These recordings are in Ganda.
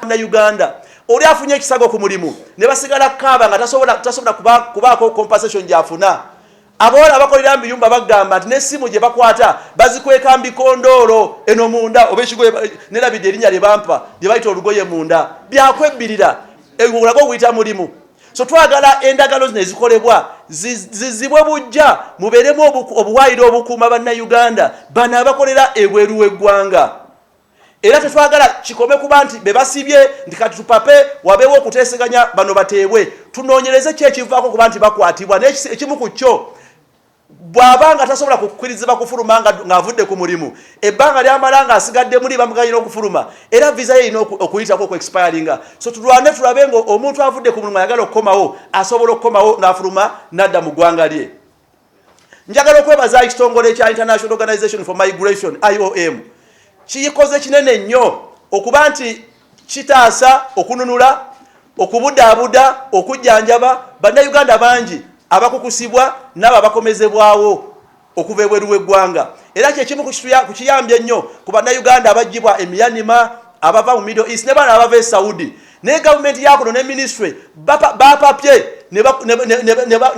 Banna Uganda oli afunye ekisago ku mulimu ne basigala kaba nga tasobola kubaako compensation gyafuna. Abawala abakolera mbiyumba bagamba nti n'essimu gye bakwata bazikweka mbikondoolo eno munda oba ekigoye nerabidde erinnya lye bampa lye bayita olugoye munda byakwebbirira olaga oguyita mulimu. So twagala endagalo zino ezikolebwa zizibwe bujja mubeeremu obuwaayiro obukuuma Bannayuganda bano abakolera ebweru w'eggwanga. Era tetwagala kikome kuba nti be basibye nti kati tupape wabeewo okuteeseganya bano bateebwe. Tunoonyereze ki ekivaako kuba nti bakwatibwa n'ekimu ku kyo bw'abanga tasobola kukkirizibwa kufuluma ng'avudde ku mulimu ebbanga lyamala ng'asigadde muli bamuganyira okufuluma era visa ye erina okuyitako ku expiringa. So tulwane tulabe nga omuntu avudde ku mulimu ayagala okukomawo asobola okukomawo n'afuluma n'adda mu ggwanga lye. Njagala okwebaza ekitongole ekya International Organization for Migration IOM kiyikoze kinene nnyo okuba nti kitaasa okununula okubudaabuda okujjanjaba Bannayuganda bangi abakukusibwa n'abo abakomezebwawo okuva ebweru w'eggwanga. Era kyekimu ku kiyambye nnyo ku Bannayuganda abaggyibwa emyanima abava mu Middle East ne bano abava e Saudi. Naye gavumenti yakuno ne ministry bapapye ne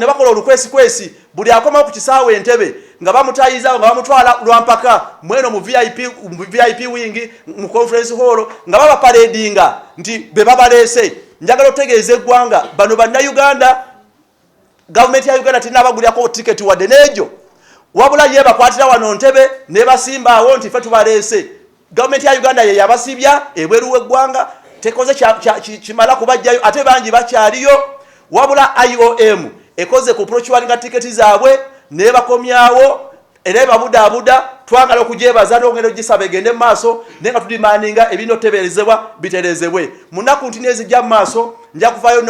bakola olukwesikwesi buli akomawo ku kisaawe Entebbe nga bamutayizawo nga bamutwala lwampaka mweno mu VIP wing mu conference hall nga babaparedinga nti be babaleese. Njagala otegeeza eggwanga bano Bannayuganda gavumenti ya Uganda tinabagulirako tiketi wadde n'egyo wabula ye bakwatira wano Ntebbe ne basimba awo nti ffe tubaleese. Gavumenti ya Uganda ye yabasibya ebweru w'eggwanga tekoze kimala kubajjayo ate bangi bakyaliyo wabula IOM ekoze ku procuring tiketi zaabwe ne bakomyawo era babudaabuda. Twagala okugyebaza n'ongera ogisaba egende mu maaso naye nga tudimandinga ebinoteberezebwa biterezebwe. Mu nnaku nti nezijja mu maaso nja kuvaayo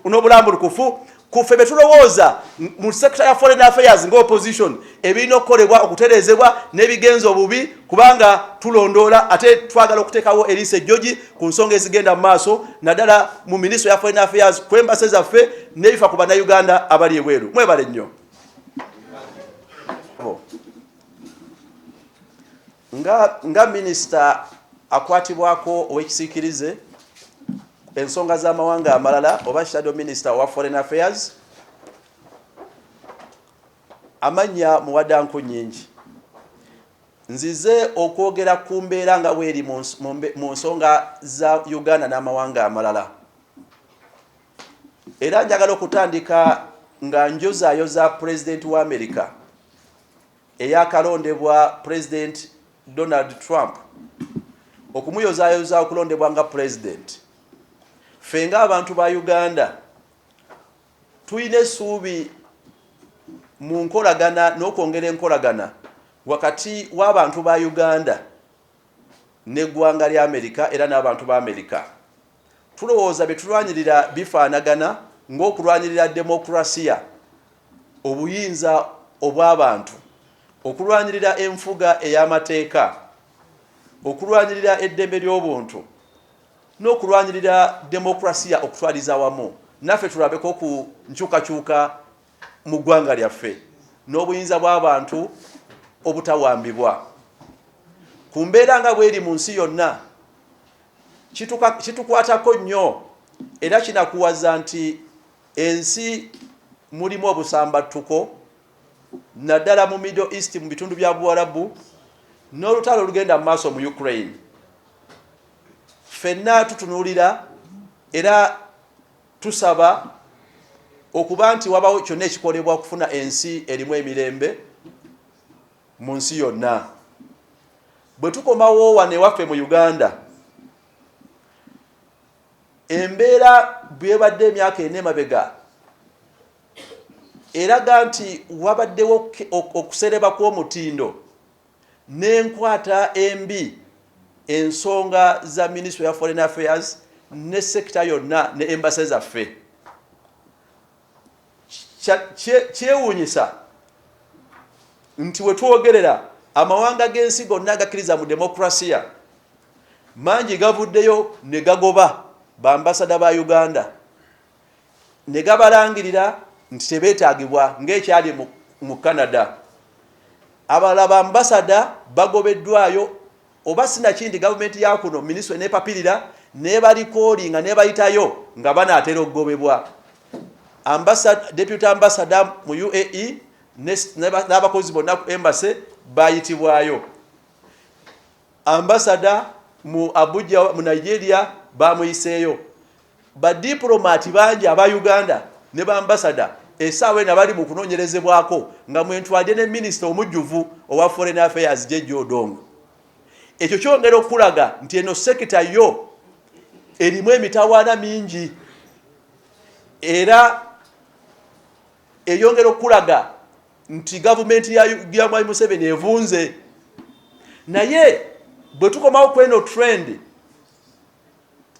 n'obulambulukufu kuffe be tulowooza mu sector ya foreign affairs ng'opposition ebirina okukolebwa okuterezebwa n'ebigenzo obubi kubanga tulondoola ate twagala okuteekawo eriisa ejjogi ku nsonga ezigenda mu maaso naddala mu ministry ya foreign affairs kwembase zaffe n'ebifa ku Bannayuganda abali ebweru. Mwebale nnyo. Nga minisita akwatibwako ow'ekisiikirize ensonga z'amawanga amalala oba shadow minister wa foreign affairs amanya Muwada Nkunyinji nzize okwogera ku mbeera nga bweri mu nsonga za Uganda n'amawanga amalala. Era njagala okutandika nga njozaayoza President wa America eyakalondebwa President Donald Trump okumuyozaayoza okulondebwa nga president. Ffe ng'abantu ba Uganda tuyina essuubi mu nkolagana n'okwongera enkolagana wakati w'abantu ba Uganda n'eggwanga lya Amerika era n'abantu ba Amerika. Tulowooza bye tulwanyirira bifaanagana ng'okulwanyirira demokrasiya, obuyinza obw'abantu, okulwanyirira enfuga ey'amateeka, okulwanyirira eddembe ly'obuntu n'okulwanyirira demokrasiya okutwaliza wamu. Naffe tulabeko ku nkyukakyuka mu ggwanga lyaffe n'obuyinza bw'abantu obutawambibwa. Ku mbeera nga bweri mu nsi yonna kitukwatako nnyo era kinakuwaza nti ensi mulimu obusambattuko naddala mu Middle East mu bitundu bya Buwalabu n'olutalo olugenda mu maaso mu Ukraine. Ffenna tutunuulira era tusaba okuba nti wabawo kyonna ekikolebwa okufuna ensi erimu emirembe mu nsi yonna. Bwe tukomawo wano ewaffe mu Uganda embeera bwebadde emyaka ena emabega eraga nti wabaddewo okusereba kw'omutindo n'enkwata embi ensonga za Ministry ya Foreign Affairs ne sekita yonna ne embassy zaffe. Kyewuunyisa nti we twogerera amawanga g'ensi gonna agakkiriza mu demokrasiya mangi gavuddeyo ne gagoba bambasada ba Uganda ne gabalangirira nti tebeetaagibwa ng'ekyali mu Canada. abalaba ambassador bagobeddwayo oba sinakindi gavumenti ya kuno ministry ne papirira ne bali calling ne bayitayo nga banaatera okugobebwa. Deputy ambassador mu UAE n'abakozi bonna ku embassy bayitibwayo. Ambassador mu Abuja mu Nigeria bamuyiseeyo. Ba diplomati bangi aba Uganda ne ba ambassador esaawe na bali mu kunoonyerezebwako nga mwentwadde ne minister omujjuvu owa foreign affairs Jeje Odongo. Ekyo kyongera okulaga nti eno sekita yo erimu emitawaana mingi era eyongera okulaga nti gavumenti ya Mwai Museveni evunze. Naye bwe tukomawo kweno trend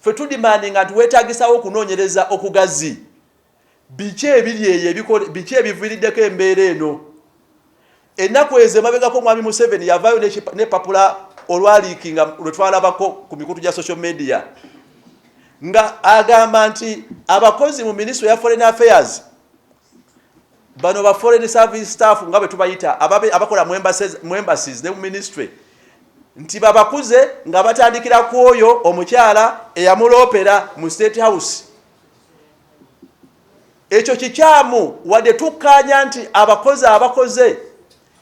fe tudimandinga nti weetagisawo okunoonyereza okugazi biki ebiri eyo biki ebiviiriddeko embeera eno. Ennaku ezo emabegako Mwami Museveni yavaayo ne papula olwaliikinga lwe twalabako ku mikutu gya social media nga agamba nti abakozi mu Ministry ya Foreign Affairs bano ba foreign service staff nga bwe tubayita abakola mu embassies ne mu ministry nti babakuze nga batandikira ku oyo omukyala eyamulopera mu State House. Ekyo kikyamu wadde tukkaanya nti abakoze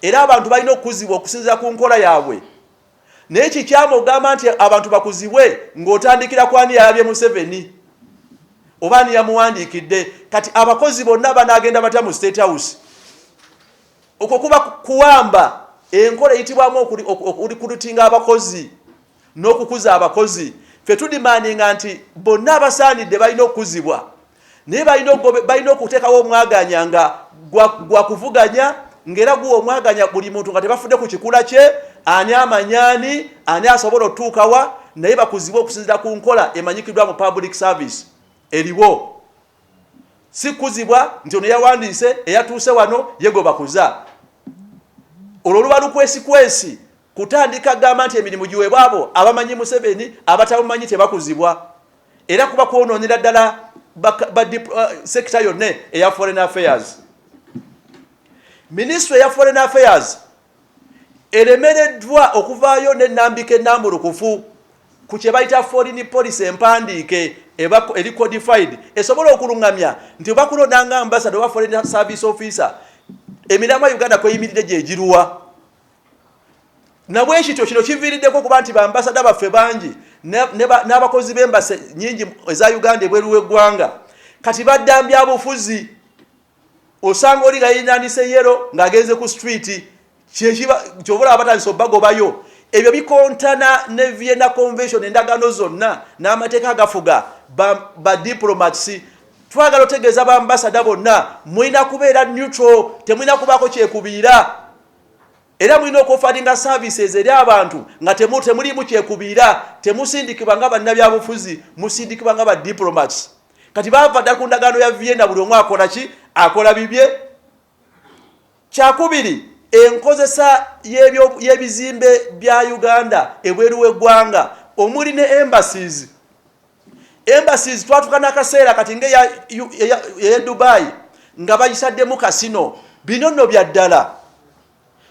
era abantu balina okuzibwa okusinziira ku nkola yaabwe. Naye kikyamu ogamba nti abantu bakuzibwe ng'otandikira ku ani yalabye Museveni oba ani yamuwandiikidde. Kati abakozi bonna banaagenda batya mu State House. Okwo kuba kuwamba enkola eyitibwamu okulutinga abakozi n'okukuza abakozi. Fe tudimandinga nti bonna abasaanidde balina okuzibwa naye balina okuteekawo omwaganya nga gwa kuvuganya ng'era guwa omwaganya buli muntu nga tebafudde ku kikula kye ani amanyaani ani asobola otuukawa naye bakuzibwa okusinziira ku nkola emanyikiddwa mu public service eriwo. Si kuzibwa nti ono yawandiise eyatuuse wano yego bakuza. Olwo luba lukwesikwesi kutandika gamba nti emirimu giweebwa abo abamanyi Museveni abatamumanyi tebakuzibwa. Era kuba kwonoonera ddala sekita yonna eya foreign affairs. Ministry ya foreign affairs eremereddwa okuvaayo n'ennambika ennambulukufu ku kye bayita foreign policy empandiike eri codified esobola okulungamya nti oba kulondanga ambassador wa foreign service officer emiramwa Uganda kweyimiridde gye giruwa. Nabwe ekityo kino kiviiriddeko kuba nti baambasada baffe bangi n'abakozi b'embase nyingi eza Uganda ebweru w'eggwanga kati baddambya bufuzi. Osanga oli nga yenyanise yero ng'agenze ku street kyobula abatandise bagobayo. Ebyo bikontana ne Vienna Convention endagaano zonna n'amateeka agafuga ba diplomats. Twagala otegeeza baambasada bonna mulina kubeera neutral, temulina kubaako kyekubiira. Era mulina okufalinga services eri abantu nga temulimu kyekubiira, temusindikibwa nga bannabyabufuzi, musindikibwa nga ba diplomats. Kati baava ddala ku ndagaano ya Vienna buli omu akola ki? Akola bibye. Kyakubiri, enkozesa y'ebizimbe bya Uganda ebweru w'eggwanga omuli ne embassies. Embassies twatuka n'akaseera kati ng'eya Dubai nga bayisaddemu kasino. Bino nno bya ddala.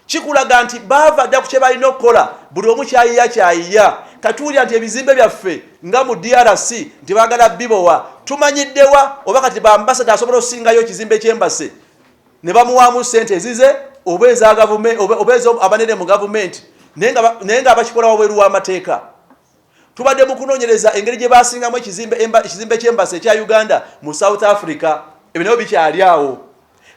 Kikulaga nti baava dda ku kye balina okukola buli omu kyayiya. Katuulya nti ebizimbe byaffe nga mu DRC nti baagala bibowa. Tumanyiddewa oba kati baambasada asobola okusingayo ekizimbe ky'embase ne bamuwaamu ssente ezize oba eza gavumenti oba abanene mu gavumenti naye nga bakikola wabweru w'amateeka. Tubadde mu kunoonyereza engeri gye basingamu ekizimbe ky'embase ekya Uganda mu South Africa. Ebyo nabyo bikyali awo.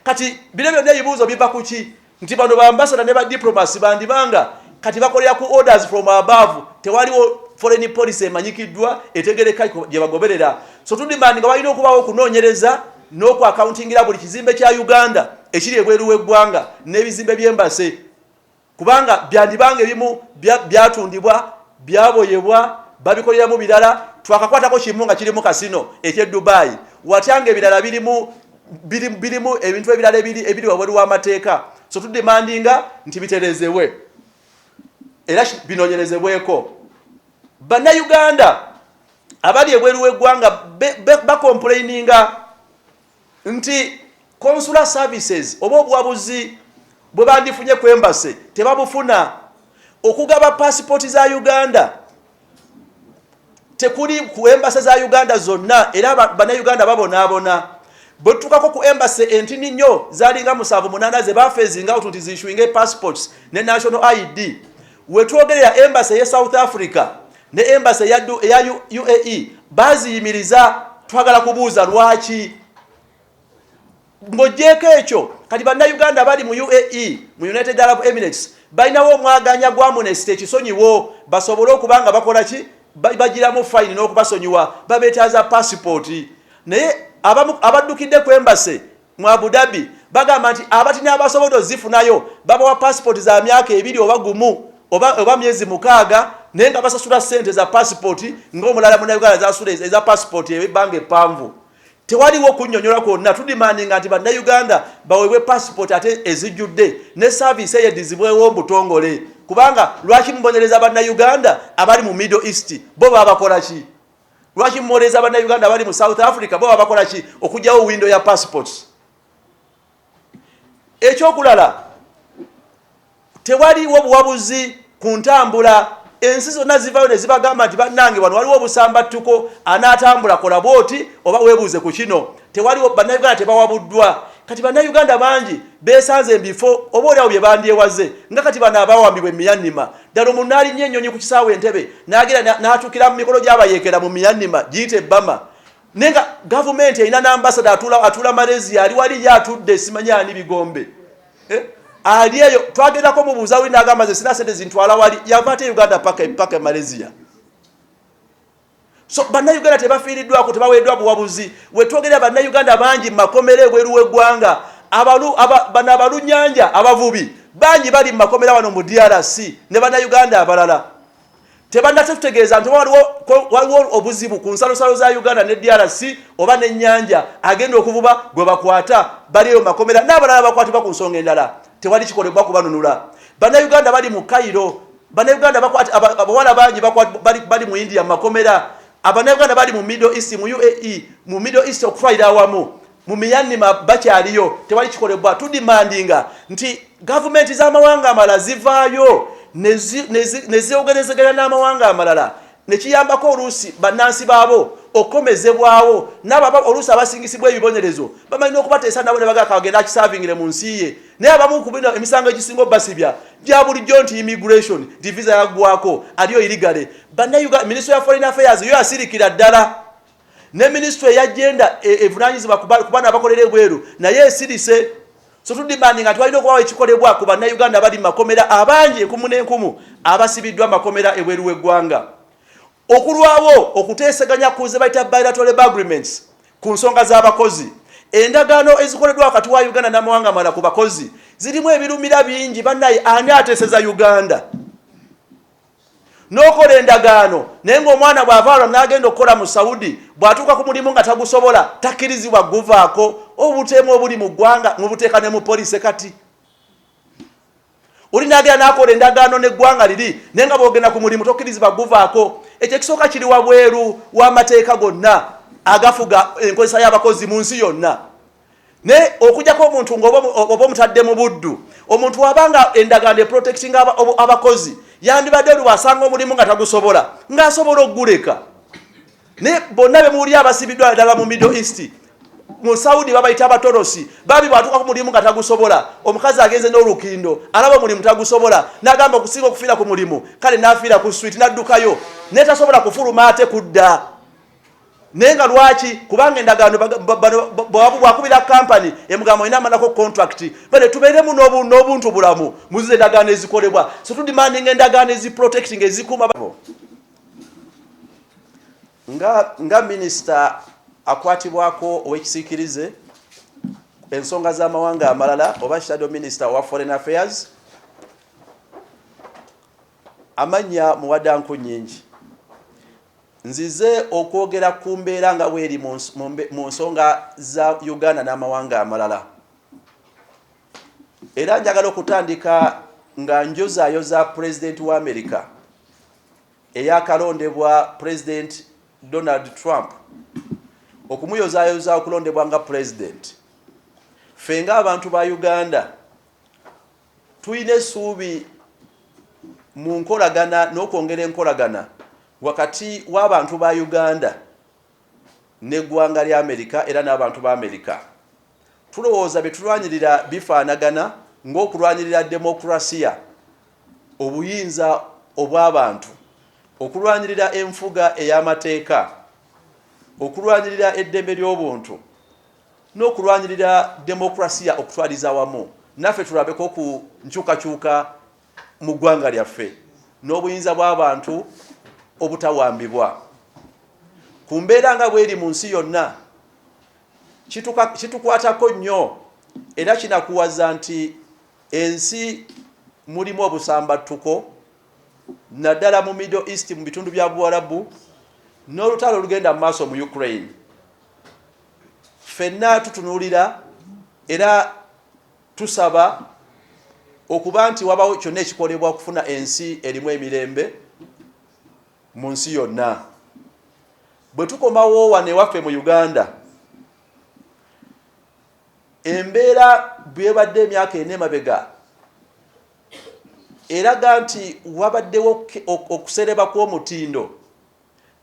Kati bino byonna ebibuuzo biva ku ki? Nti bano baambasada ne ba diplomasi bandibanga kati bakolera ku orders from above. Tewaliwo foreign policy emanyikiddwa etegereka gye bagoberera. So tudimandi nga balina okubawo okunoonyereza n'oku accountingira buli kizimbe kya Uganda ekiri ebweru w'eggwanga n'ebizimbe by'embase. Kubanga byandibanga ebimu byatundibwa byaboyebwa babikoleramu birala. Twakakwatako kimu nga kirimu kasino eky'e Dubai. Watyanga ebirala birimu ebintu ebirala ebiri wabweru w'amateeka. So tudimandinga nti biterezebwe era binoonyerezebweko. Banna Uganda abali ebweru w'eggwanga bakomplaininga nti consular services oba obuwabuzi bwe bandifunye ku embassy tebabufuna. Okugaba passport za Uganda tekuli ku embassy za Uganda zonna, era Banna Uganda babonaabona. Bwe tutukako ku embassy entini nnyo zalinga 7-8 ze bafeezinga out nti zissuinge passports ne national ID. We twogerera embassy ye South Africa ne embassy ya UAE baziyimiriza. Twagala kubuuza lwaki ng'ogyeko ekyo kati Banna Uganda bali mu UAE mu United Arab Emirates balinawo omwaganya gwa Amnesty ekisonyiwo basobole okubanga bakola ki bagiramu fine n'okubasonyiwa babeetaaza passport. Naye abaddukidde ku embassy mu Abu Dhabi bagamba nti abatina abasobola ozifunayo babawa passport za myaka 2 oba gumu oba myezi 6 naye nga basasula ssente za passport ng'omulala Munna Uganda zasula eza passport ebbanga eppanvu. Tewaliwo kunnyonnyola kwonna. Tudimandinga nti Banna Uganda baweebwe passport ate ezijjudde ne service eyedizibwewo obutongole. Kubanga lwaki mubonereza Banna Uganda abali mu Middle East bo babakola ki? Lwaki mubonereza Banna Uganda abali mu South Africa bo babakola ki? Okujjawo window ya passports. Ekyokulala, tewaliwo buwabuzi ku ntambula. Ensi zonna zivayo ne zibagamba nti bannange wano waliwo obusambattuko anaatambula kola bwoti oba weebuuze ku kino. Tewaliwo Banna Uganda tebawabuddwa. Kati Banna Uganda bangi beesanze ebifo oba olyawo bye bandyewaze nga kati bano abawambibwa emiyannima. Ddala omuntu n'alinnye ennyonyi ku kisaawe Entebbe n'agenda n'atuukira mu mikolo gy'abayeekera mu miyannima giyite ebbama. Naye nga gavumenti erina n'ambasada atula Malaysia ali wali ye atudde simanyi ani bigombe. Ali eyo twagendako mubuuza wali n'agamba ze sina sente zintwala wali yava ate Uganda paka Malaysia. So Banna Uganda tebafiiriddwako tebaweeddwa buwabuzi. We twogerera Banna Uganda bangi mu makomera ebweru w'eggwanga. Bano abalunnyanja abavubi bangi bali mu makomera wano mu DRC ne Banna Uganda abalala. Tebannatutegeeza nti waliwo obuzibu ku nsalosalo za Uganda ne DRC oba n'ennyanja agenda okuvuba gwe bakwata bali eyo makomera n'abalala bakwatibwa ku nsonga endala. Tewali kikolebwa kubanunula. Banna Uganda bali mu Cairo. Banna Uganda bakwata abawala bangi bali mu India makomera. Abanna Uganda bali mu Middle East mu UAE mu Middle East okufayira awamu mu miyannima bakyaliyo. Tewali kikolebwa. Tudimandinga nti gavumenti z'amawanga amalala zivaayo neziogerezeganya n'amawanga amalala nekiyambako oluusi bannansi baabo okomezebwawo n'ababa oluusi abasingisibwa ebibonerezo bamalina okubateesa nabo ne bagaka bagenda akisaavingire mu nsi ye. Naye abamu ku bino emisango egisinga obbasibya gya bulijjo nti immigration divisa yaggwako aliyo irigale. Banna Uganda Ministry ya Foreign Affairs yo yasirikira ddala ne Ministry ya Gender evunaanyizibwa ku baana abakolera ebweru naye esirise. So tudimandinga twalina okubawo ekikolebwa ku Banna Uganda bali mu makomera abangi enkumu n'enkumu abasibiddwa makomera ebweru w'eggwanga. Okulwawo okuteeseganya ku ze bayita bilateral agreements ku nsonga z'abakozi. Endagaano ezikoleddwa wakati wa Uganda n'amawanga amalala ku bakozi zirimu ebirumira bingi. Bannaye ani ateeseza Uganda? N'okola endagaano naye ng'omwana bw'avaalwa n'agenda okukola mu Saudi bw'atuuka ku mulimu nga tagusobola takkirizibwa guvaako. Obutemu obuli mu ggwanga mubuteeka ne mu poliisi kati. Oli n'agenda n'akola endagaano n'eggwanga liri naye nga bw'ogenda ku mulimu tokkirizibwa guvaako. Ekyo ekisooka kiri wabweru w'amateeka gonna agafuga enkozesa y'abakozi mu nsi yonna. Naye okugyako omuntu ng'oba omutadde mu buddu omuntu wabanga endagaano eprotecting abakozi yandibadde lwasanga omulimu nga tagusobola ng'asobola okuguleka. Naye bonna be muwulira abasibiddwa ddala mu Middle East mu Saudi babayita abatolosi babi bwatuuka ku mulimu nga tagusobola. Omukazi agenze n'olukindo alaba omulimu tagusobola n'agamba okusinga okufiira ku mulimu kale n'afiira ku switi n'addukayo naye tasobola kufuluma ate kudda. Naye nga lwaki? Kubanga endagaano bwakubira kampani emugamba olina amalako contract bale tubeeremu n'obuntu bulamu muzize endagaano ezikolebwa. So tudimandinga endagaano eziprotecting ezikuuma nga minisita akwatibwako ow'ekisiikirize ensonga z'amawanga amalala oba shadow minister wa foreign affairs amanya Muwada Nkunyinji. Nzize okwogera ku mbeera nga weeri mu nsonga za Uganda n'amawanga amalala. Era njagala okutandika nga njozaayo za President wa America eyakalondebwa President Donald Trump okumuyozaayoza okulondebwa nga President. Ffe ng'abantu ba Uganda tuyine essuubi mu nkolagana n'okwongera enkolagana wakati w'abantu ba Uganda n'eggwanga lya Amerika era n'abantu ba Amerika. Tulowooza betulwanyirira bifaanagana ng'okulwanyirira demokrasiya, obuyinza obw'abantu, okulwanyirira enfuga ey'amateeka, okulwanyirira eddembe ly'obuntu, n'okulwanyirira demokrasiya okutwaliza wamu. Naffe tulabeko ku nkyukakyuka mu ggwanga lyaffe n'obuyinza bw'abantu obutawambibwa. Ku mbeera nga bw'eri mu nsi yonna kitukwatako nnyo era kinakuwaza nti ensi mulimu obusambattuko naddala mu Middle East mu bitundu bya Buwalabu n'olutalo olugenda mu maaso mu Ukraine. Ffenna tutunuulira era tusaba okuba nti wabawo kyonna ekikolebwa okufuna ensi erimu emirembe mu nsi yonna. Bwe tukomawo wano ewaffe mu Uganda, embeera bwebadde emyaka ena emabega eraga nti wabaddewo okusereba kw'omutindo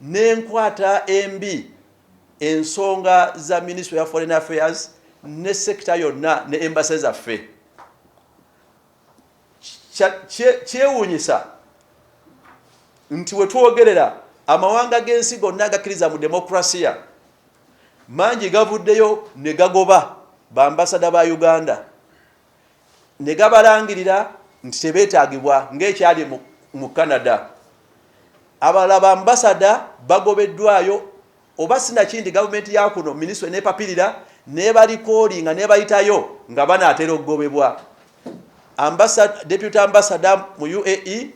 n'enkwata embi ensonga za Ministry ya Foreign Affairs ne sekita yonna ne embassy zaffe. Kyewuunyisa nti we twogerera amawanga g'ensi gonna agakkiriza mu demokrasiya mangi gavuddeyo ne gagoba bambasada ba Uganda ne gabalangirira nti tebeetaagibwa ng'ekyali mu Canada. Abalala bambasada bagobeddwayo oba sinakindi gavumenti ya kuno minisitule n'epapirira n'ebalikoolinga n'ebayitayo nga banaatera okugobebwa. Deputy ambassador mu UAE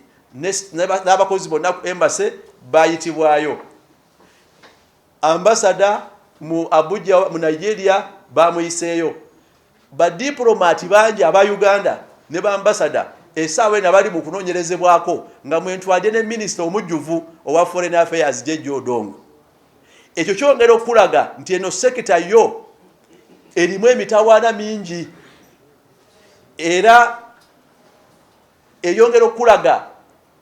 n'abakozi bonna ku embassy bayitibwayo. Ambassador mu Abuja mu Nigeria bamuyiseeyo. Badiplomati bangi aba Uganda ne bambasada essaawa eno abali mu kunoonyerezebwako nga mwentwadde ne minisita omujjuvu owa Foreign Affairs Jeje Odongo. Ekyo kyongera okulaga nti eno sekita yo erimu emitawaana mingi era eyongera okulaga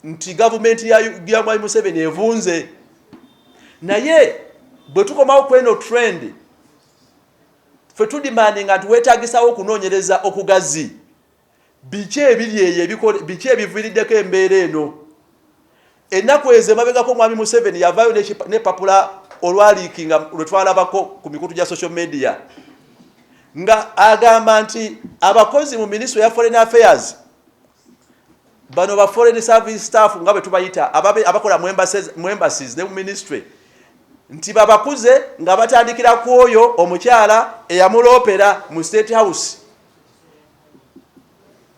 nti gavumenti ya Mwami Museveni evunze. Naye bwe tukomawo ku eno trend ffe tudimandinga nti weetaagisawo okunoonyereza okugazi. Biki ebiri eyo biki ebiviiriddeko embeera eno? Ennaku ezo emabegako Mwami Museveni yavaayo n'epapula olwaliikinga lwe twalabako ku mikutu gya social media nga agamba nti abakozi mu Ministry ya Foreign Affairs bano ba foreign service staff nga bwe tubayita abakola mu embassies ne mu ministry nti babakuze nga batandikira ku oyo omukyala eyamuloopera mu State House.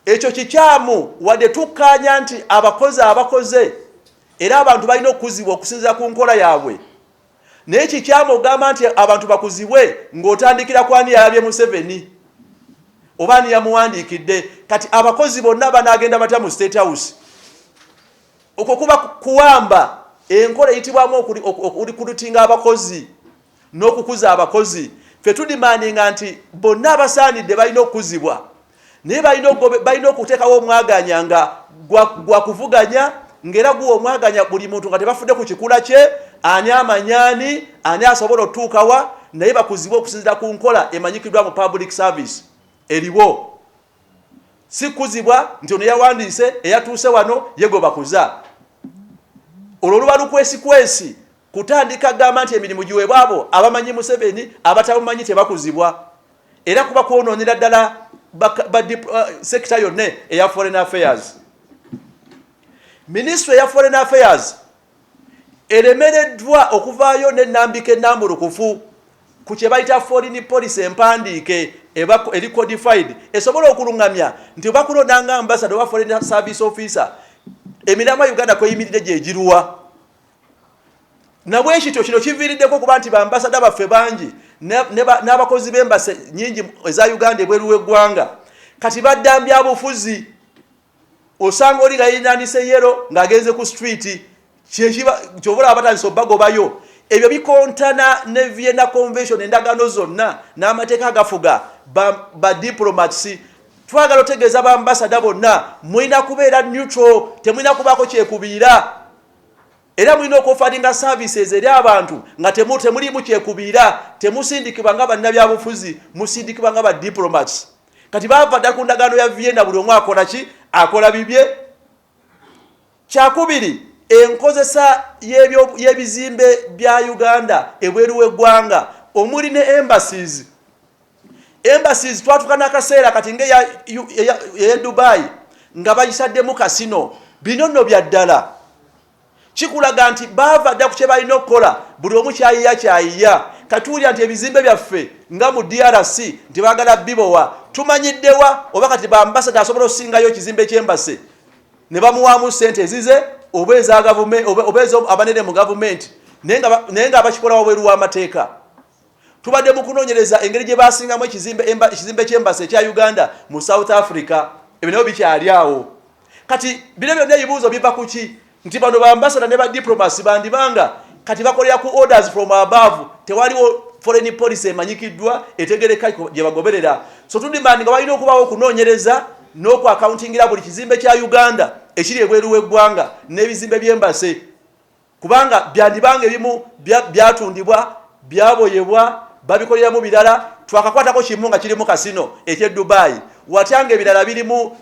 Ekyo kikyamu wadde tukkaanya nti abakoze era abantu balina okuzibwa okusinziira ku nkola yaabwe. Naye kikyamu ogamba nti abantu bakuzibwe ng'otandikira ku ani yalabye Museveni oba ani yamuwandiikidde. Kati abakozi bonna banaagenda batya mu State House? Okwo kuba kuwamba enkola eyitibwamu okulikurutinga abakozi n'okukuza abakozi. Ffe tudimandinga nti bonna abasaanidde balina okukuzibwa naye balina okuteekawo omwaganya nga gwa kuvuganya ng'era guwa omwaganya buli muntu nga tebafudde ku kikula kye ani amanyaani ani asobola otuukawa naye bakuzibwe okusinziira ku nkola emanyikiddwa mu public service eriwo. Si kuzibwa nti ono yawandiise eyatuuse wano yego bakuza. Olwo luba lukwesikwesi kutandika gamba nti emirimu giweebwa abo abamanyi Museveni abatamumanyi tebakuzibwa. Era kuba kwonoonera ddala sekita yonna eya Foreign Affairs. Ministry ya Foreign Affairs eremereddwa okuvaayo n'ennambika ennambulukufu ku kye bayita foreign policy empandiike eri codified esobola okulungamya nti oba kulondanga ambassador wa foreign service officer emiramwa Uganda kweyimiridde gye giruwa. Nabwe ekityo kino kiviiriddeko kuba nti bambasada baffe bangi n'abakozi b'embase nyingi eza Uganda ebweru w'eggwanga kati baddambya bufuzi. Osanga oli nga yinanise yero ng'agenze ku street kyobula abatandise obagobayo. Ebyo bikontana ne Vienna Convention endagaano zonna n'amateeka agafuga ba diplomats. twagala otegeeza ba ambassador bonna mulina kubeera neutral, temulina kubaako kyekubiira. Era mulina okufalinga services eri abantu nga temulimu kyekubiira, temusindikibwa nga bannabyabufuzi, musindikibwa nga ba diplomats. Kati bava dda ku ndagaano ya Vienna buli omu akola ki? Akola bibye. Kyakubiri, enkozesa y'ebizimbe bya Uganda ebweru w'eggwanga omuli ne embassies. Embassies twatukana akaseera kati ya Dubai nga bayisaddemu kasino. Bino nno bya ddala. Kikulaga nti bava dda ku kye balina okukola buli omu kyayiya. Katuulira nti ebizimbe byaffe nga mu DRC nti baagala bibowa. Tumanyiddewa oba kati ba ambassador asobola okusingayo ekizimbe ky'embase ne bamuwaamu ssente ezize oba eza gavumenti oba abanene mu gavumenti naye nga abakikola wabweru w'amateeka. Tubadde mu kunoonyereza engeri gye basingamu ekizimbe ky'embase ekya Uganda mu South Africa. Ebyo nabyo bikyali awo. Kati bino byonna ebibuuzo biva ku ki? Nti bano ba ambassador ne ba diplomats bandibanga kati bakolera ku orders from above, tewaliwo foreign policy emanyikiddwa etegereka gye bagoberera. So tudimandi nga balina okubawo okunoonyereza n'okwacountingira buli kizimbe kya Uganda ekiri ebweru w'eggwanga n'ebizimbe by'embase, kubanga byandibanga ebimu byatundibwa byaboyebwa babikoleramu birala. Twakakwatako kimu nga kirimu kasino eky'e Dubai, watyanga ebirala birimu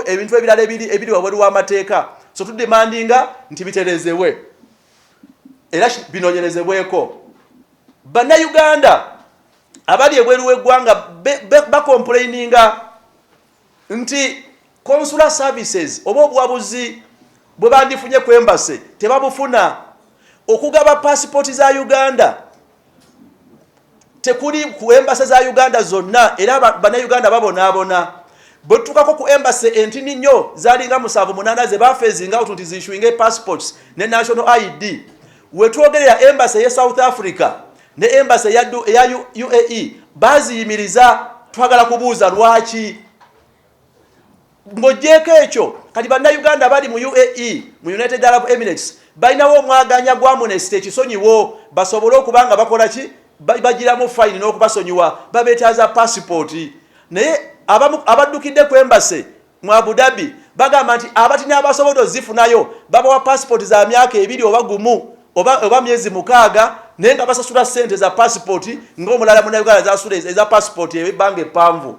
ebintu ebirala ebiri wabweru w'amateeka. So tudimandinga nti biterezewe era binoonyerezebweko. Banna Uganda abali ebweru w'eggwanga bakomplaininga nti consular services oba obuwabuzi bwe bandifunye ku embassy tebabufuna. Okugaba passport za Uganda tekuli ku embassy za Uganda zonna, era Banna Uganda babonaabona. Bwe tutukako ku embassy entini nnyo zalinga 7-8 ze bafeezinga out nti zissuing passports ne national ID. We twogerera embassy ye South Africa ne embassy eya UAE baziyimiriza. Twagala kubuuza lwaki ng'ogyeko ekyo. Kati Banna Uganda bali mu UAE mu United Arab Emirates balinawo omwaganya gwa Amnesty ekisonyiwo basobole okubanga bakola ki? Bagiramu fine n'okubasonyiwa babeetaaza passport. Naye abaddukidde ku embassy mu Abu Dhabi bagamba nti abatina abasobola ozifunayo babawa passport za myaka 2 oba gumu oba myezi 6 naye nga basasula ssente za passport ng'omulala Munna Uganda zasula eza passport ebbanga eppanvu.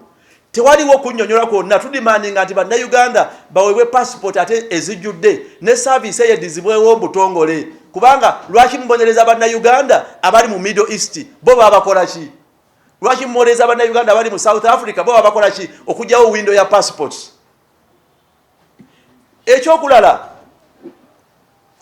Tewaliwo kunnyonnyola kwonna. Tudimandinga nti Banna Uganda baweebwe passport ate ezijjudde ne service eyedizibwewo mbutongole, kubanga lwaki mubonereza Banna Uganda abali mu Middle East bo babakola ki? Lwaki mubonereza Banna Uganda abali mu South Africa bo babakola ki? Okugyawo window ya passports. Ekyokulala,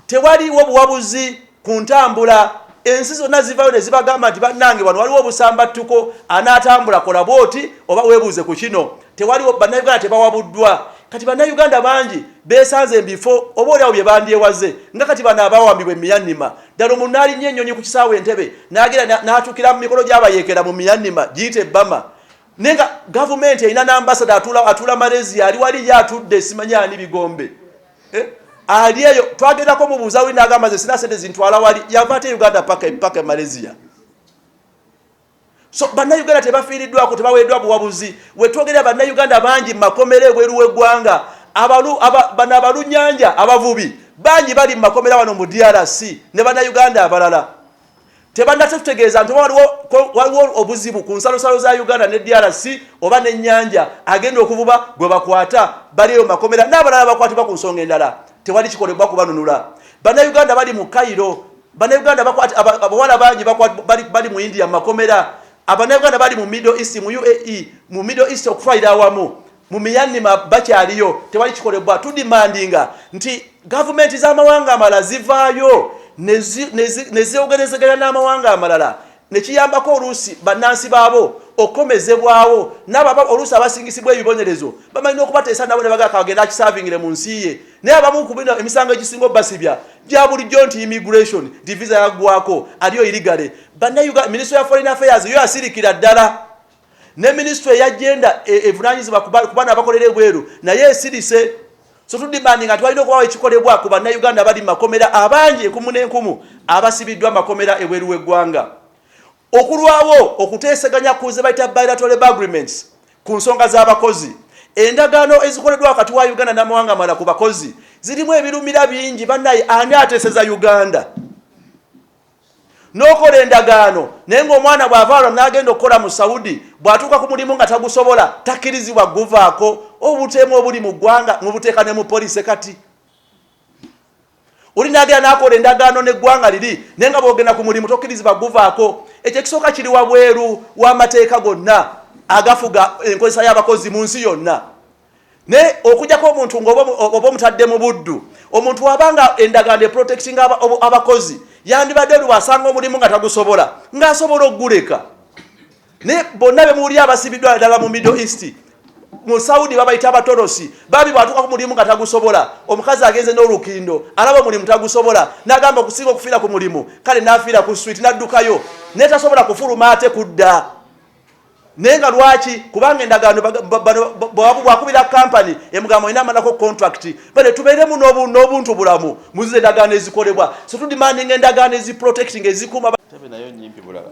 tewaliwo buwabuzi ku ntambula. Ensi zonna zivaayo ne zibagamba nti bannange wano waliwo obusambattuko anaatambula kola bwoti oba weebuuze ku kino. Tewaliwo. Banna Uganda tebawabuddwa. Kati Banna Uganda bangi beesanze ebifo oba olyawo bye bandyewaze nga kati bano abawambibwa Myanmar. Ddala omuntu n'alinnye ennyonyi ku kisaawe Entebbe n'agenda n'atuukira mu mikolo gy'abayeekera mu Myanmar giyite Bama. Naye nga gavumenti erina n'ambasada atuula Malaysia ali wali ye atudde simanyi ani bigombe. Ali eyo twagendako mubuuza wina agamba ze sina sente zintwala wali yava ate Uganda paka Malaysia. So Banna Uganda tebafiiriddwako, tebaweeddwa buwabuzi. We twogerera Banna Uganda bangi makomera ebweru w'eggwanga. Bano abalunnyanja abavubi bangi bali mu makomera wano mu DRC ne Banna Uganda abalala. Tebannatutegeeza nti waliwo obuzibu ku nsalosalo za Uganda ne DRC oba n'ennyanja agenda okuvuba gwe bakwata baliyo makomera n'abalala bakwatibwa ku nsonga endala. Tewali kikolebwa kubanunula. Banna Uganda bali mu Cairo. Banna Uganda abawala bangi bali mu India makomera. Abanna Uganda bali mu Middle East mu UAE mu Middle East okufaira awamu mu Myanmar bakyaliyo. Tewali kikolebwa. Tudimandinga nti gavumenti z'amawanga amalala zivaayo neziogerezeganya n'amawanga amalala nekiyambako oluusi bannansi baabo okomezebwawo n'abo oluusi abasingisibwa ebibonerezo bamalina okubateesa nabo ne bagaka bagenda akisavingire mu nsi ye. Naye abamu ku bino emisango egisinga obbasibya gya bulijjo nti immigration divisa yaggwako aliyo irigale. Banna Uganda Ministry ya Foreign Affairs yo asirikira ddala ne Ministry ya Agenda evunanyizibwa ku baana abakolera ebweru naye esirise. So tudimandinga nti walina okubawo ekikolebwa ku Banna Uganda bali mu makomera abangi 10 abasibiddwa makomera ebweru w'eggwanga. Okulwawo okuteeseganya ku ze bayita bilateral agreements ku nsonga z'abakozi. Endagaano ezikoleddwa wakati wa Uganda n'amawanga amalala ku bakozi zirimu ebirumira bingi. Bannaye ani ateeseza Uganda? N'okola endagaano naye ng'omwana bw'avaalwa n'agenda okukola mu Saudi, bw'atuuka ku mulimu nga tagusobola, takkirizibwa guvaako. Obutemu obuli mu ggwanga mubuteeka ne mu poliisi kati. Oli n'agenda n'akola endagaano n'eggwanga liri naye nga bw'ogenda ku mulimu tokkirizibwa guvaako. Ekyo ekisooka kiri wabweru w'amateeka gonna agafuga enkozesa y'abakozi mu nsi yonna. Ne okujjako omuntu ng'oba omutadde mu buddu, omuntu wabanga endagaano protecting abakozi yandibadde lwasanga omulimu nga tagusobola ng'asobola okuguleka. Ne bonna be muwulira abasibiddwa ddala mu Middle East, mu Saudi babayita abatolosi, babi bwatuuka ku mulimu nga tagusobola. Omukazi agenze n'olukindo alaba omulimu tagusobola n'agamba okusinga okufiira ku mulimu, kale n'afiira ku street n'addukayo naye tasobola kufuluma ate kudda. Naye nga lwaki? Kubanga endagaano bwakubira kampani emugamba ina amalako contract bale tubeeremu n'obuntu bulamu muzize endagaano ezikolebwa. So tudimandinga endagaano eziprotecting ezikuuma nayo nyimpi bulala.